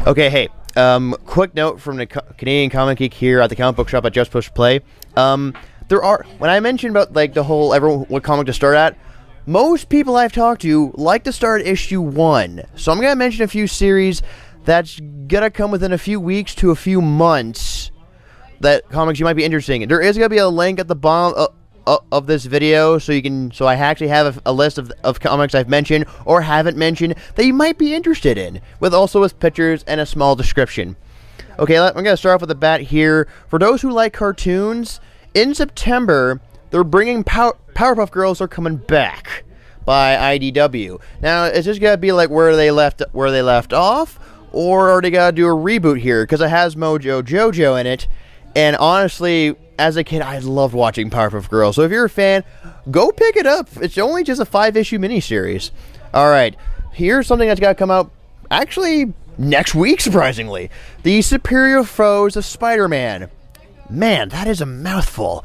Okay, hey, quick note from the Canadian Comic Geek here at the comic book shop at Just Push Play. There are, when I mentioned about like the whole everyone what comic to start at, most people I've talked to like to start at issue 1. So I'm gonna mention a few series that's gonna come within a few weeks to a few months that comics you might be interested in. There is gonna be a link at the bottom of this video, so you can. So I actually have a list of comics I've mentioned or haven't mentioned that you might be interested in, with pictures and a small description. Okay, I'm gonna start off with the bat here. For those who like cartoons, in September they're bringing Powerpuff Girls are coming back by IDW. Now, is this gonna be like where they left off, or are they gonna do a reboot here? Because it has Mojo Jojo in it, and honestly, as a kid, I loved watching Powerpuff Girls. So if you're a fan, go pick it up. It's only just a 5-issue miniseries. All right, here's something that's got to come out actually next week, surprisingly. The Superior Foes of Spider-Man. Man, that is a mouthful.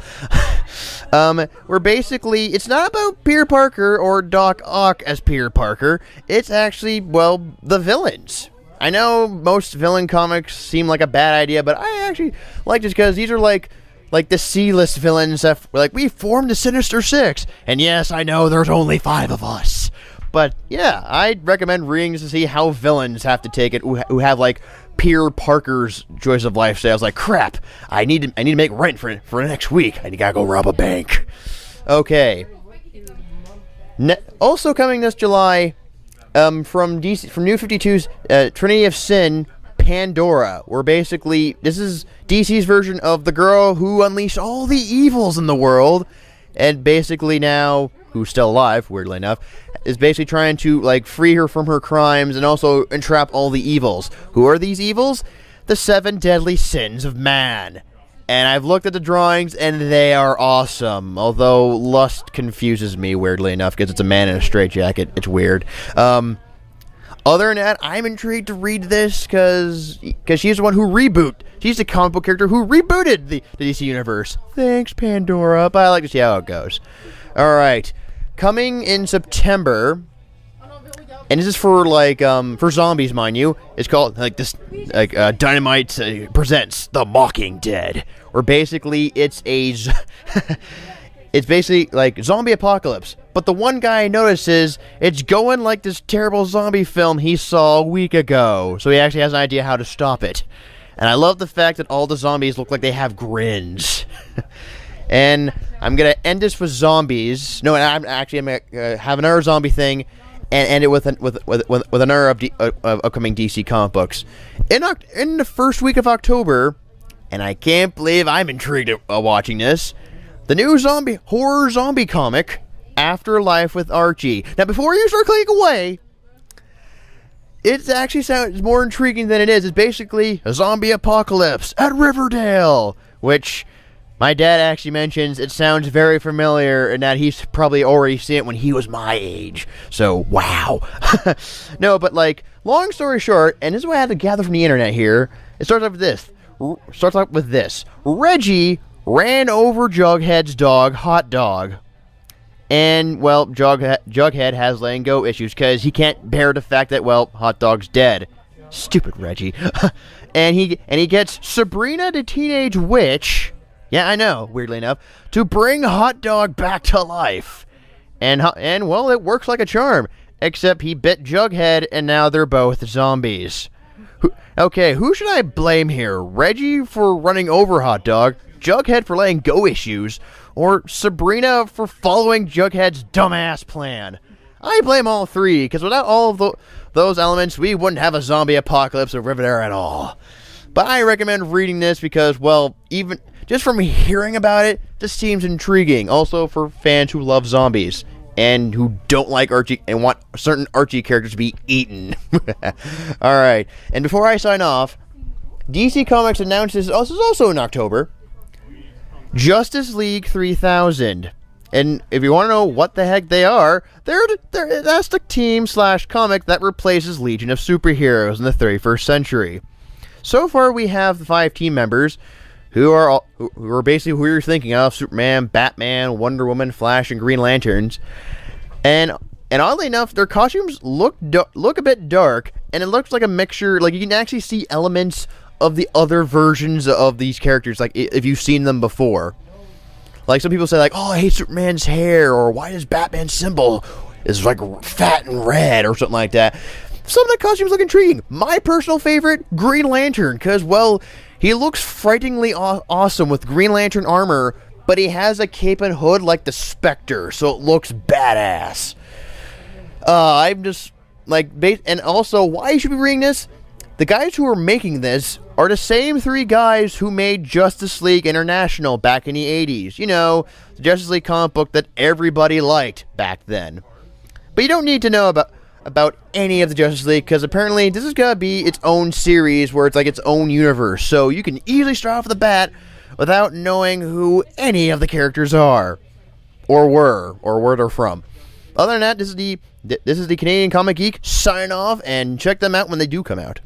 Where basically, it's not about Peter Parker or Doc Ock as Peter Parker. It's actually, well, the villains. I know most villain comics seem like a bad idea, but I actually like this because these are like the C-list villains that, like, we formed the Sinister Six. And yes, I know there's only 5 of us. But yeah, I'd recommend reading to see how villains have to take it, who have like Peter Parker's choice of lifestyles. Like, crap, I need to make rent for next week. I gotta go rob a bank. Okay. Also coming this July, from New 52's Trinity of Sin, Pandora, where basically this is DC's version of the girl who unleashed all the evils in the world, and basically now, who's still alive, weirdly enough, is basically trying to like free her from her crimes and also entrap all the evils. Who are these evils? The 7 deadly sins of man. And I've looked at the drawings and they are awesome, although lust confuses me, weirdly enough, because it's a man in a straitjacket. It's weird. Other than that, I'm intrigued to read this because she's the one who she's the comic book character who rebooted the DC universe. Thanks, Pandora, but I like to see how it goes. Alright, coming in September, and this is for like for zombies, mind you. It's called like this, like Dynamite presents The Mocking Dead, where basically it's it's basically like zombie apocalypse. But the one guy notices it's going like this terrible zombie film he saw a week ago, so he actually has an idea how to stop it. And I love the fact that all the zombies look like they have grins. And I'm gonna end this with zombies. No, I'm gonna have another zombie thing, and end it with another of upcoming DC comic books in the first week of October. And I can't believe I'm intrigued at watching this. The new horror zombie comic, Afterlife with Archie. Now, before you start clicking away, it actually sounds more intriguing than it is. It's basically a zombie apocalypse at Riverdale, which my dad actually mentions it sounds very familiar and that he's probably already seen it when he was my age. So, wow. No, but like, long story short, and this is what I had to gather from the internet here, it starts off with this. Reggie ran over Jughead's dog, Hot Dog. And, well, Jughead has letting go issues because he can't bear the fact that, well, Hot Dog's dead. Stupid Reggie. and he gets Sabrina the Teenage Witch, yeah, I know, weirdly enough, to bring Hot Dog back to life. And well, it works like a charm. Except he bit Jughead, and now they're both zombies. Okay, who should I blame here? Reggie for running over Hot Dog, Jughead for letting go issues, or Sabrina for following Jughead's dumbass plan? I blame all three, because without all of those elements, we wouldn't have a zombie apocalypse of Riverdale at all. But I recommend reading this because, well, even just from hearing about it, this seems intriguing. Also for fans who love zombies and who don't like Archie and want certain Archie characters to be eaten. Alright, and before I sign off, DC Comics announces, this is also in October, Justice League 3000. And if you want to know what the heck they are, that's the team/comic that replaces Legion of Superheroes in the 31st century. So far, we have the 5 team members who are basically who you're thinking of: Superman, Batman, Wonder Woman, Flash, and Green Lanterns. And oddly enough, their costumes look a bit dark, and it looks like a mixture. Like, you can actually see elements of the other versions of these characters, like if you've seen them before. Like, some people say, like, oh, I hate Superman's hair, or why does Batman's symbol is like fat and red, or something like that. Some of the costumes look intriguing. My personal favorite, Green Lantern, because, well, he looks frighteningly awesome with Green Lantern armor, but he has a cape and hood like the Spectre, so it looks badass. I'm just, like, and also, why you should be reading this? The guys who are making this are the same 3 guys who made Justice League International back in the 80s. You know, the Justice League comic book that everybody liked back then. But you don't need to know about any of the Justice League, because apparently this is going to be its own series where it's like its own universe. So you can easily start off the bat without knowing who any of the characters are, or were, or where they're from. Other than that, this is the Canadian Comic Geek signing off, and check them out when they do come out.